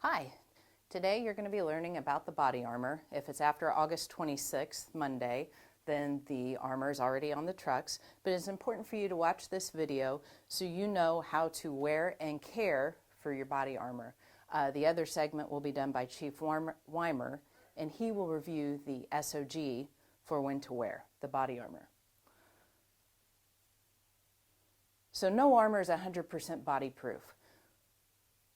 Hi, today you're going to be learning about the body armor. If it's after August 26th, Monday, then the armor is already on the trucks, but it's important for you to watch this video so you know how to wear and care for your body armor. The other segment will be done by Chief Weimer, and he will review the SOG for when to wear the body armor. So no armor is 100% body proof.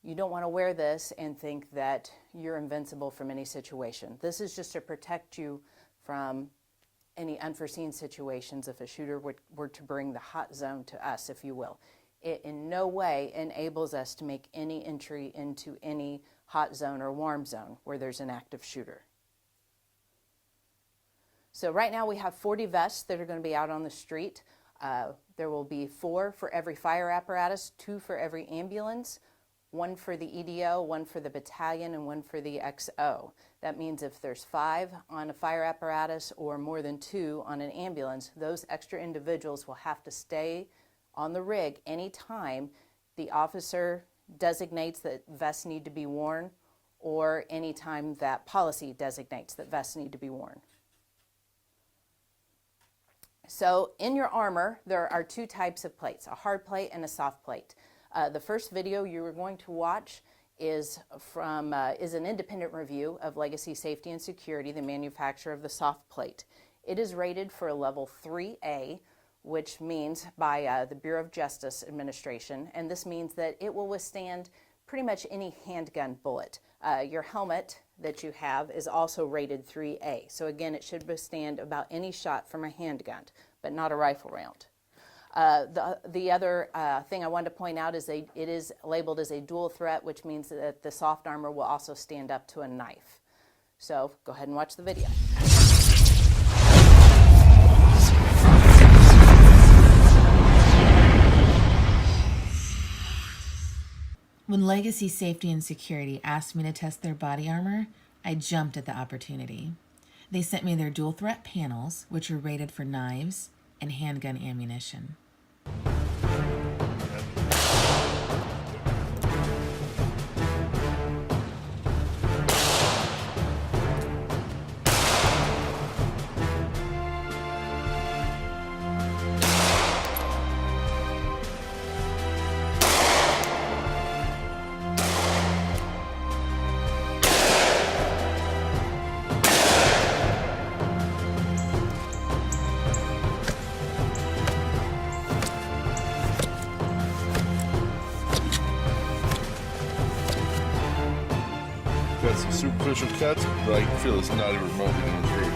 You don't want to wear this and think that you're invincible from any situation. This is just to protect you from any unforeseen situations if a shooter were to bring the hot zone to us, if you will. It in no way enables us to make any entry into any hot zone or warm zone where there's an active shooter. So right now we have 40 vests that are going to be out on the street. There will be 4 for every fire apparatus, 2 for every ambulance, 1 for the EDO, 1 for the battalion, and 1 for the XO. That means if there's 5 on a fire apparatus or more than 2 on an ambulance, those extra individuals will have to stay on the rig anytime the officer designates that vests need to be worn or anytime that policy designates that vests need to be worn. So in your armor, there are 2 types of plates, a hard plate and a soft plate. The first video you are going to watch is an independent review of Legacy Safety and Security, the manufacturer of the soft plate. It is rated for a level 3A, which means by the Bureau of Justice Administration, and this means that it will withstand pretty much any handgun bullet. Your helmet that you have is also rated 3A, so again it should withstand about any shot from a handgun, but not a rifle round. The other thing I wanted to point out is it is labeled as a dual threat, which means that the soft armor will also stand up to a knife. So go ahead and watch the video. When Legacy Safety and Security asked me to test their body armor, I jumped at the opportunity. They sent me their dual threat panels, which are rated for knives and handgun ammunition. Got some superficial cuts, but I feel it's not even remotely going through.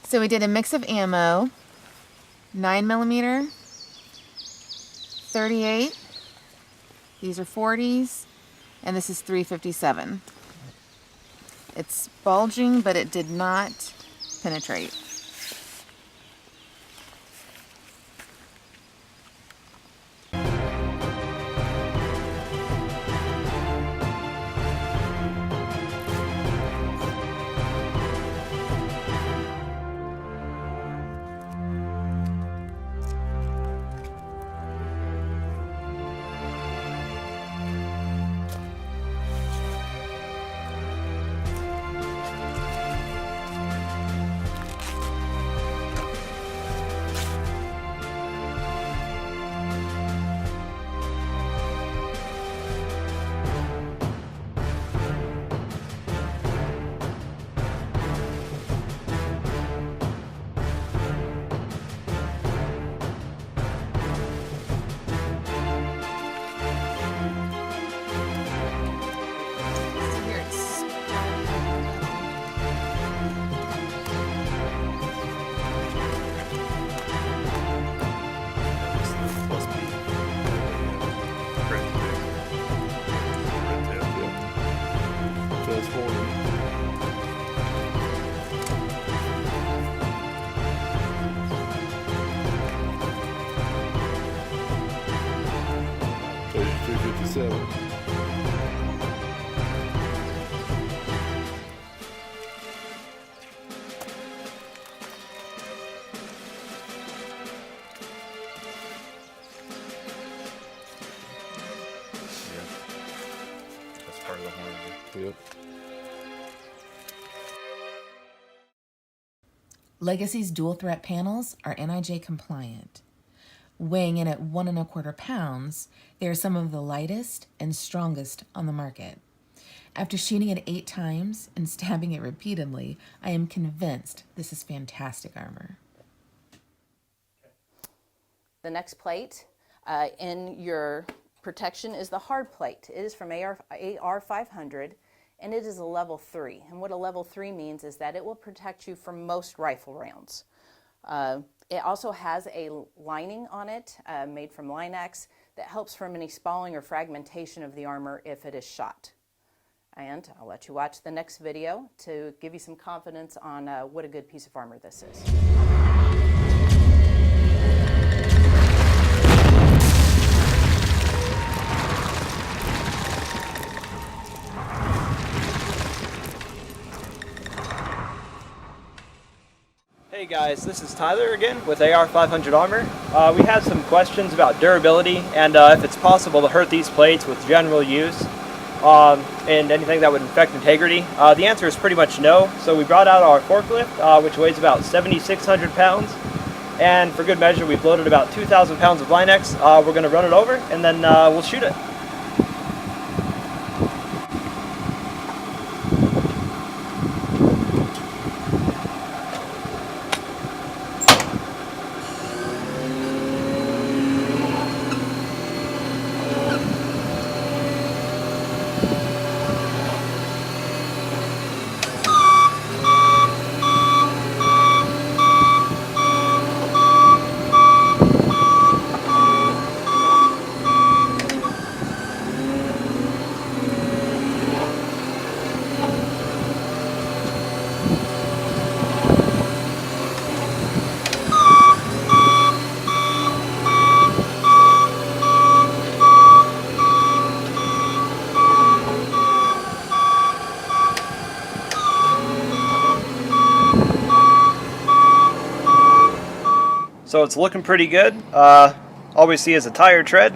So we did a mix of ammo, 9mm, 38, these are 40s, and this is 357. It's bulging, but it did not penetrate. the horn. Yep. Legacy's dual threat panels are NIJ compliant. Weighing in at 1¼ pounds, they are some of the lightest and strongest on the market. After shooting it 8 times and stabbing it repeatedly, I am convinced this is fantastic armor. The next plate in your protection is the hard plate. It is from AR 500, and it is a level 3. And what a level 3 means is that it will protect you from most rifle rounds. It also has a lining on it made from Line-X that helps from any spalling or fragmentation of the armor if it is shot. And I'll let you watch the next video to give you some confidence on what a good piece of armor this is. Hey guys, this is Tyler again with AR 500 Armor. We had some questions about durability and if it's possible to hurt these plates with general use and anything that would affect integrity. The answer is pretty much no. So we brought out our forklift, which weighs about 7,600 pounds. And for good measure, we've loaded about 2,000 pounds of Line-X. We're going to run it over and then we'll shoot it. So it's looking pretty good. All we see is a tire tread.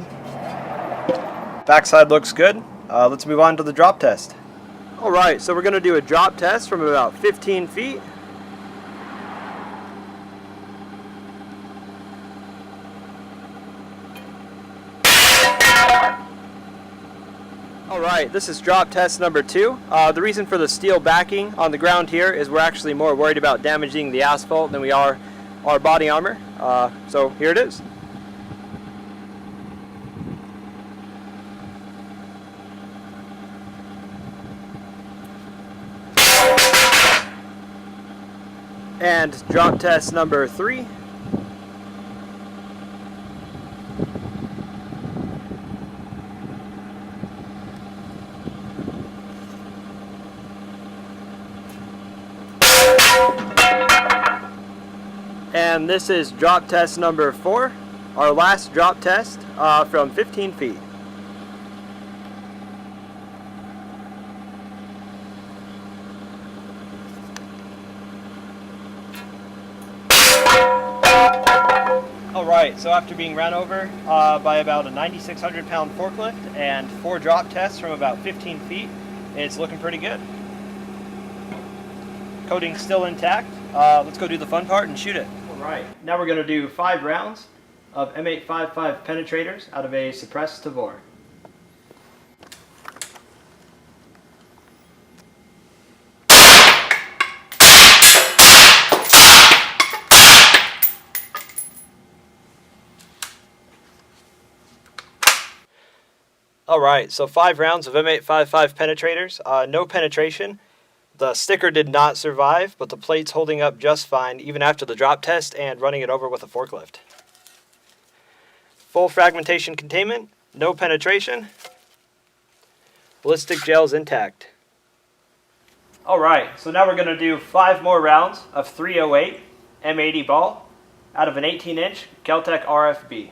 Backside looks good. Let's move on to the drop test. Alright, so we're going to do a drop test from about 15 feet. Alright, this is drop test number 2. The reason for the steel backing on the ground here is we're actually more worried about damaging the asphalt than we are our body armor. So here it is. And drop test number 3. And this is drop test number 4, our last drop test from 15 feet. Alright, so after being ran over by about a 9,600 pound forklift and 4 drop tests from about 15 feet, it's looking pretty good. Coating's still intact. Let's go do the fun part and shoot it. Alright, now we're going to do 5 rounds of M855 penetrators out of a suppressed Tavor. Alright, so 5 rounds of M855 penetrators, no penetration. The sticker did not survive, but the plate's holding up just fine even after the drop test and running it over with a forklift. Full fragmentation containment, no penetration. Ballistic gel's intact. Alright, so now we're going to do 5 more rounds of 308 M80 ball out of an 18-inch Kel-Tec RFB.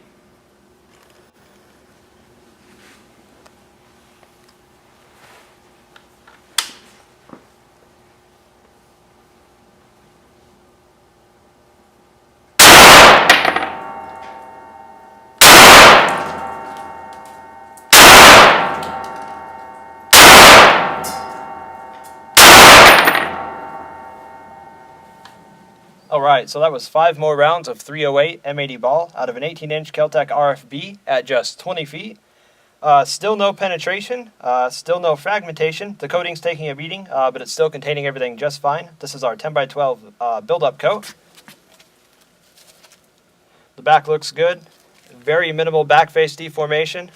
Alright, so that was 5 more rounds of 308 M80 ball out of an 18-inch Keltec RFB at just 20 feet. Still no penetration, still no fragmentation. The coating's taking a beating, but it's still containing everything just fine. This is our 10x12 build-up coat. The back looks good. Very minimal back face deformation.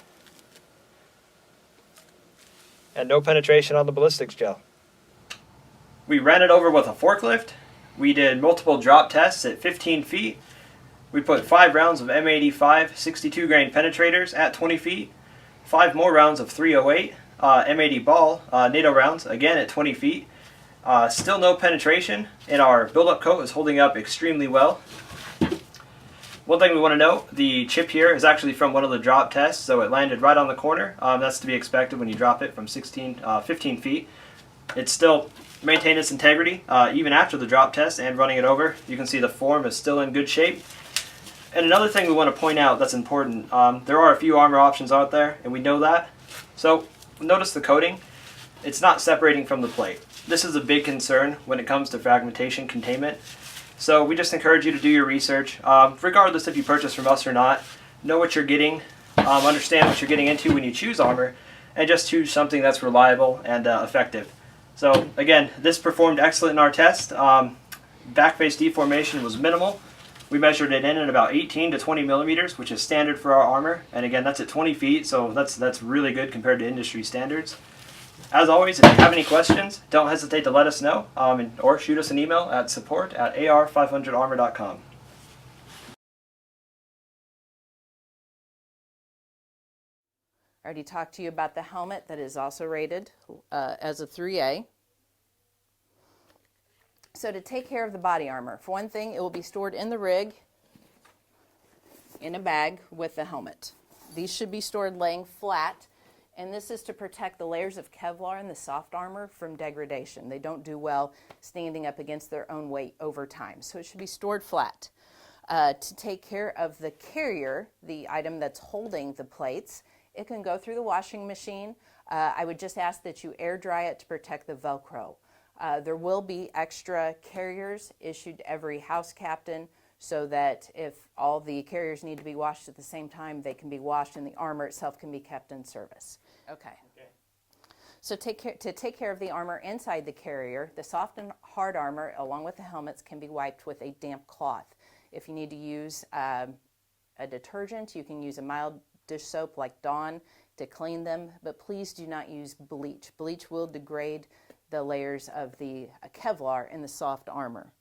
And no penetration on the ballistics gel. We ran it over with a forklift. We did multiple drop tests at 15 feet. We put 5 rounds of M85 62 grain penetrators at 20 feet. 5 more rounds of 308 M80 ball NATO rounds, again at 20 feet. Still no penetration, and our build-up coat is holding up extremely well. One thing we want to note, the chip here is actually from one of the drop tests, so it landed right on the corner. That's to be expected when you drop it from 15 feet. It still maintained its integrity even after the drop test and running it over. You can see the form is still in good shape. And another thing we want to point out that's important, there are a few armor options out there, and we know that. So notice the coating. It's not separating from the plate. This is a big concern when it comes to fragmentation containment. So we just encourage you to do your research, regardless if you purchase from us or not. Know what you're getting, understand what you're getting into when you choose armor, and just choose something that's reliable and effective. So again, this performed excellent in our test. Back face deformation was minimal. We measured it in at about 18 to 20 millimeters, which is standard for our armor. And again, that's at 20 feet, so that's really good compared to industry standards. As always, if you have any questions, don't hesitate to let us know, or shoot us an email at support@ar500armor.com. I already talked to you about the helmet that is also rated as a 3A. So to take care of the body armor, for one thing, it will be stored in the rig in a bag with the helmet. These should be stored laying flat, and this is to protect the layers of Kevlar in the soft armor from degradation. They don't do well standing up against their own weight over time, so it should be stored flat. To take care of the carrier, the item that's holding the plates, it can go through the washing machine. I would just ask that you air dry it to protect the Velcro. There will be extra carriers issued to every house captain so that if all the carriers need to be washed at the same time, they can be washed and the armor itself can be kept in service. Okay. So to take care of the armor inside the carrier, the soft and hard armor along with the helmets can be wiped with a damp cloth. If you need to use a detergent, you can use a mild dish soap like Dawn to clean them, but please do not use bleach. Bleach will degrade the layers of the Kevlar in the soft armor.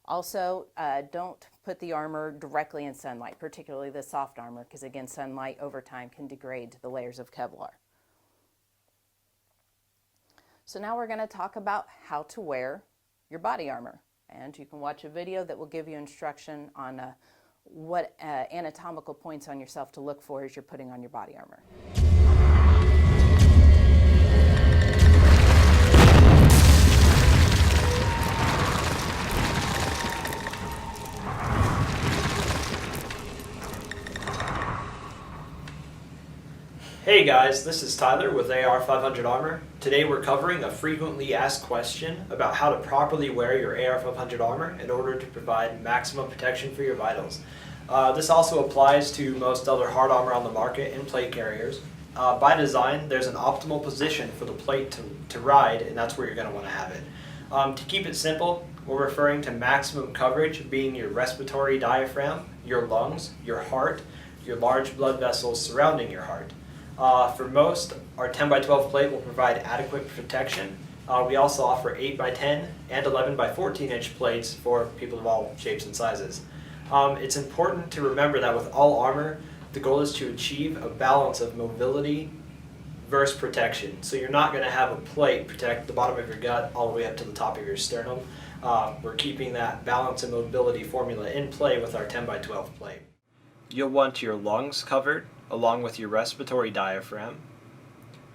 Also, don't put the armor directly in sunlight, particularly the soft armor, because again, sunlight over time can degrade the layers of Kevlar. So now we're going to talk about how to wear your body armor. And you can watch a video that will give you instruction on what anatomical points on yourself to look for as you're putting on your body armor. Hey guys, this is Tyler with AR500 Armor. Today we're covering a frequently asked question about how to properly wear your AR500 armor in order to provide maximum protection for your vitals. This also applies to most other hard armor on the market and plate carriers. By design, there's an optimal position for the plate to ride, and that's where you're going to want to have it. To keep it simple, we're referring to maximum coverage being your respiratory diaphragm, your lungs, your heart, your large blood vessels surrounding your heart. For most, our 10x12 plate will provide adequate protection. We also offer 8x10 and 11x14 inch plates for people of all shapes and sizes. It's important to remember that with all armor, the goal is to achieve a balance of mobility versus protection. So you're not going to have a plate protect the bottom of your gut all the way up to the top of your sternum. We're keeping that balance and mobility formula in play with our 10x12 plate. You'll want your lungs covered along with your respiratory diaphragm,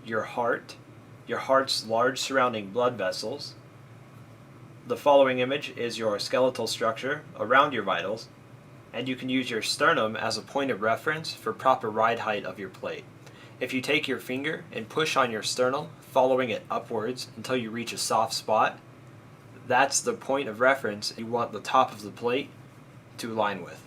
your heart's large surrounding blood vessels. The following image is your skeletal structure around your vitals, and you can use your sternum as a point of reference for proper ride height of your plate. If you take your finger and push on your sternum, following it upwards until you reach a soft spot, That's the point of reference you want the top of the plate to align with.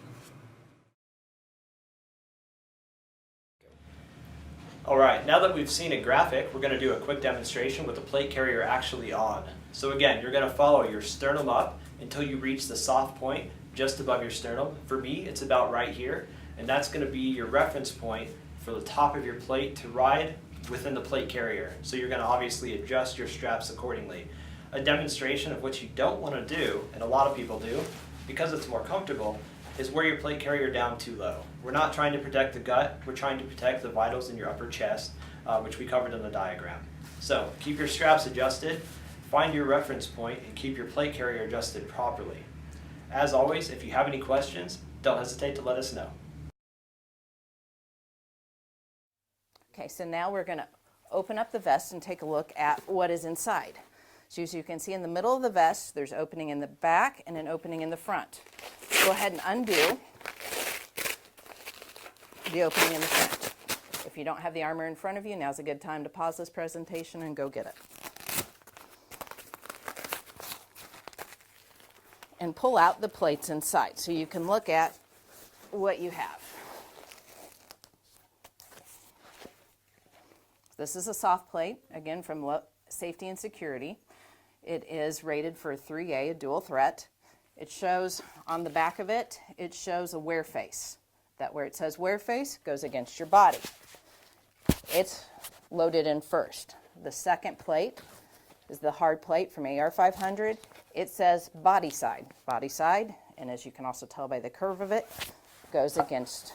Alright, now that we've seen a graphic, we're going to do a quick demonstration with the plate carrier actually on. So again, you're going to follow your sternum up until you reach the soft point just above your sternum. For me, it's about right here, and that's going to be your reference point for the top of your plate to ride within the plate carrier. So you're going to obviously adjust your straps accordingly. A demonstration of what you don't want to do, and a lot of people do, because it's more comfortable, is wear your plate carrier down too low. We're not trying to protect the gut, we're trying to protect the vitals in your upper chest, which we covered in the diagram. So keep your straps adjusted, find your reference point, and keep your plate carrier adjusted properly. As always, if you have any questions, don't hesitate to let us know. Okay, so now we're going to open up the vest and take a look at what is inside. So as you can see in the middle of the vest, there's opening in the back and an opening in the front. Go ahead and undo the opening in the front. If you don't have the armor in front of you, now's a good time to pause this presentation and go get it. And pull out the plates inside so you can look at what you have. This is a soft plate, again from Safety and Security. It is rated for 3A, a dual threat. It shows on the back of it, it shows a wear face. That where it says wear face goes against your body. It's loaded in first. The second plate is the hard plate from AR-500. It says body side. Body side, and as you can also tell by the curve of it, goes against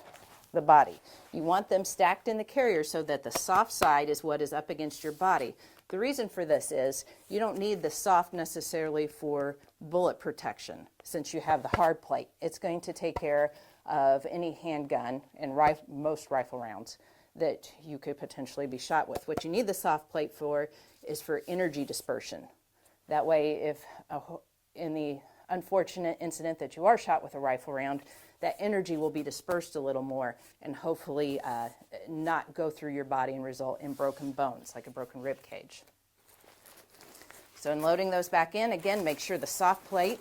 the body. You want them stacked in the carrier so that the soft side is what is up against your body. The reason for this is you don't need the soft necessarily for bullet protection since you have the hard plate. It's going to take care of any handgun and most rifle rounds that you could potentially be shot with. What you need the soft plate for is for energy dispersion. That way, if in the unfortunate incident that you are shot with a rifle round, that energy will be dispersed a little more and hopefully not go through your body and result in broken bones, like a broken rib cage. So in loading those back in, again, make sure the soft plate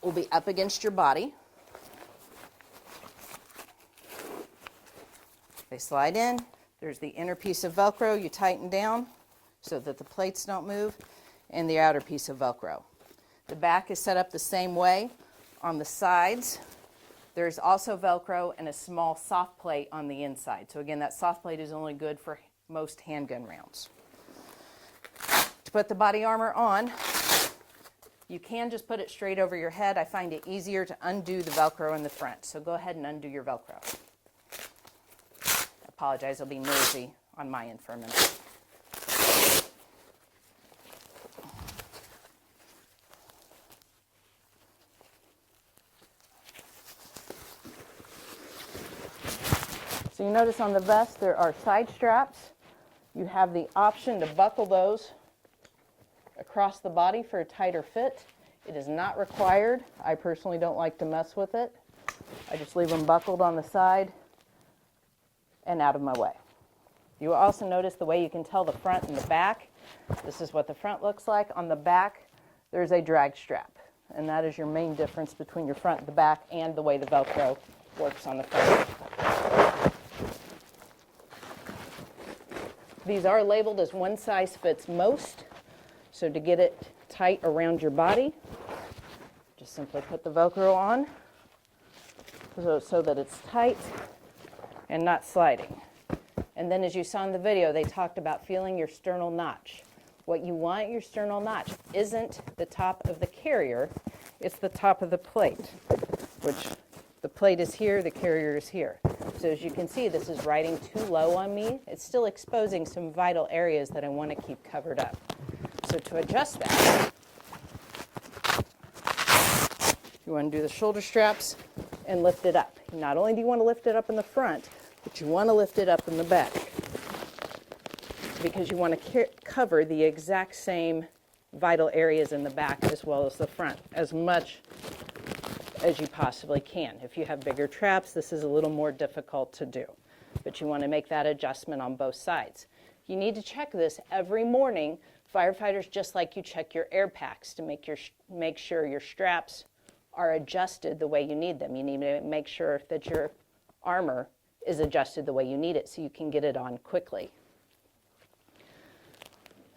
will be up against your body. They slide in. There's the inner piece of Velcro you tighten down so that the plates don't move, and the outer piece of Velcro. The back is set up the same way. On the sides, there's also Velcro and a small soft plate on the inside. So again, that soft plate is only good for most handgun rounds. To put the body armor on, you can just put it straight over your head. I find it easier to undo the Velcro in the front. So go ahead and undo your Velcro. I apologize, it'll be noisy on my end for a minute. So you notice on the vest there are side straps. You have the option to buckle those across the body for a tighter fit. It is not required. I personally don't like to mess with it. I just leave them buckled on the side and out of my way. You will also notice the way you can tell the front and the back. This is what the front looks like. On the back, there's a drag strap, and that is your main difference between your front and the back and the way the Velcro works on the front. These are labeled as one size fits most, so to get it tight around your body, just simply put the Velcro on so that it's tight and not sliding. And then as you saw in the video, they talked about feeling your sternal notch. What you want your sternal notch isn't the top of the carrier, it's the top of the plate, which the plate is here, the carrier is here. So as you can see, this is riding too low on me. It's still exposing some vital areas that I want to keep covered up. So to adjust that, you want to do the shoulder straps and lift it up. Not only do you want to lift it up in the front, but you want to lift it up in the back because you want to cover the exact same vital areas in the back as well as the front as much as you possibly can. If you have bigger traps, this is a little more difficult to do, but you want to make that adjustment on both sides. You need to check this every morning Firefighters, just like you check your air packs to make sure your straps are adjusted the way you need them. You need to make sure that your armor is adjusted the way you need it so you can get it on quickly.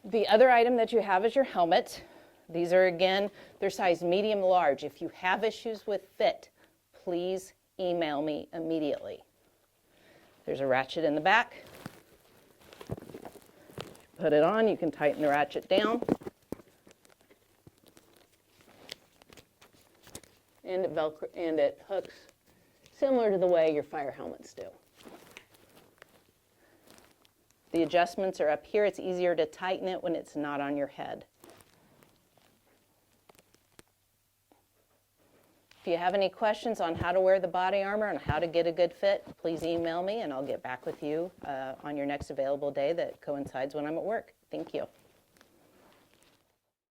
The other item that you have is your helmet. These are, again, they're size medium large. If you have issues with fit, please email me immediately. There's a ratchet in the back. Put it on, you can tighten the ratchet down. And it hooks similar to the way your fire helmets do. The adjustments are up here. It's easier to tighten it when it's not on your head. If you have any questions on how to wear the body armor and how to get a good fit, please email me and I'll get back with you on your next available day that coincides when I'm at work. Thank you.